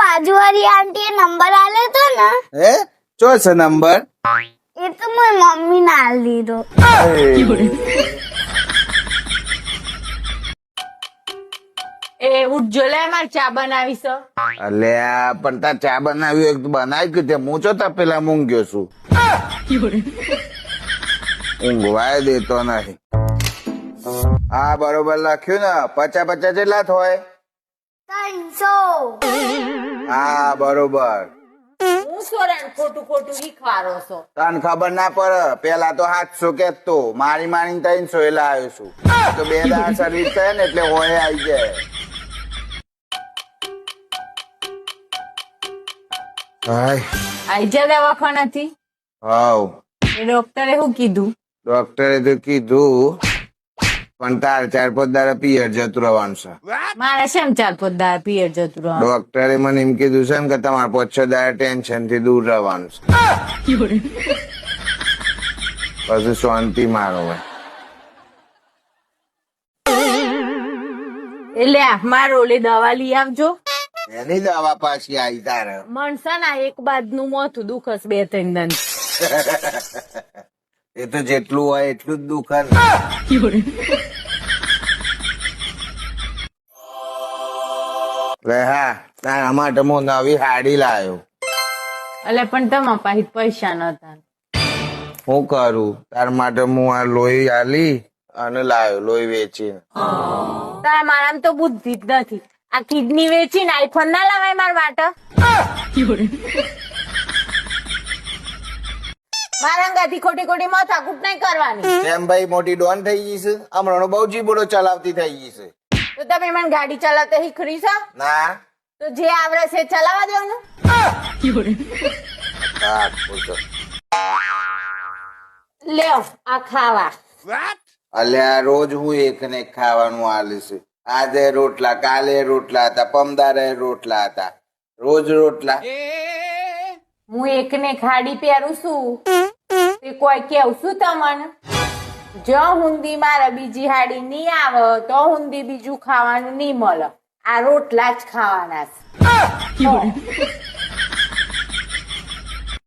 બાજુવાળી આંટીએ number આલ્યો તો ને હે ચો છે નંબર એ તો મારી મમ્મી ને આલી દીધો. એ ઉઠજો લે મારે ચા બનાવી છે. અલ્યા પણ તાર ચા બનાવી હોય તો બનાવી કે હું છો તા પેલા મૂંગ્યો છું ઊંઘવાય દેતો નહીં. હા બરોબર લખ્યું ને 50 જેટલા થાય. 300. હા બરોબર. હું સોરણ ખોટું ખોટું શીખવાડો છો. તને ખબર ના પડે પેલા તો 700 કેતો મારી મારી 300 એ લાવ્યો છું તો 2 દાડા સર્વિસ થાય ને એટલે હોય આવી જાય. હાય આઈ જા દવાખાનાથી. હાવ એ ડોક્ટરે શું કીધું? ડોક્ટરે તો કીધું પણ તાર 4-5 દાડા પિયર જતું રહેવાનું છે. મારે શેમ 4-5 દાડા પિયર જતું રહેવાનું? ડોક્ટરે મને એમ કીધું છે ને કે તમારે 5-6 દાડા ટેન્શન થી દૂર રહેવાનું છે પછી શાંતિ મારો હોય. એટલે મારો ઓલી દવા લઈ આવજો. એની દવા પાછી આવી તારે મણસા ના એક બાદ નું મોથું દુખસ 2-3 દન. એ તો જેટલું હોય એટલું જ દુઃખ ને. હા તારા માટે હું નવી હાડી લાવ્યો. એટલે પણ તમારા પાસે પૈસા નતા. શું કરું તાર માટે હું આ લોહી આલી અને લાવ્યો લોહી વેચીને. તારા મારામાં તો બુદ્ધિ જ નથી. આ કિડની વેચીને આઈફોન ના લાવાય મારા માટે. મારા અંગાથી ખોટી ખોટી માથાકૂટ નહીં કરવાની. કેમ ભાઈ મોટી ડોન થઈ ગઈ છે હમણાં બહુ જીબડો ચલાવતી થઈ ગઈ છે. તો તમે મને ગાડી ચલાવતા શીખરી છો? ના તો જે આવડે છે ચલાવવા દેવાનું. હા, પૂછો. લ્યો આ ખાવા. અલ્યા રોજ હું એક ને એક ખાવાનું આલીશ. આજે રોટલા કાલે રોટલા હતા પમદારે રોટલા હતા રોજ રોટલા. હું એકને ખાડી પહેરું છું તે કોઈ કેવું છું તમને? જો હુંદી મારે બીજી હાડી નહીં આવે તો હુંદી બીજું ખાવાનું નહીં મળે. આ રોટલા જ ખાવાના છે.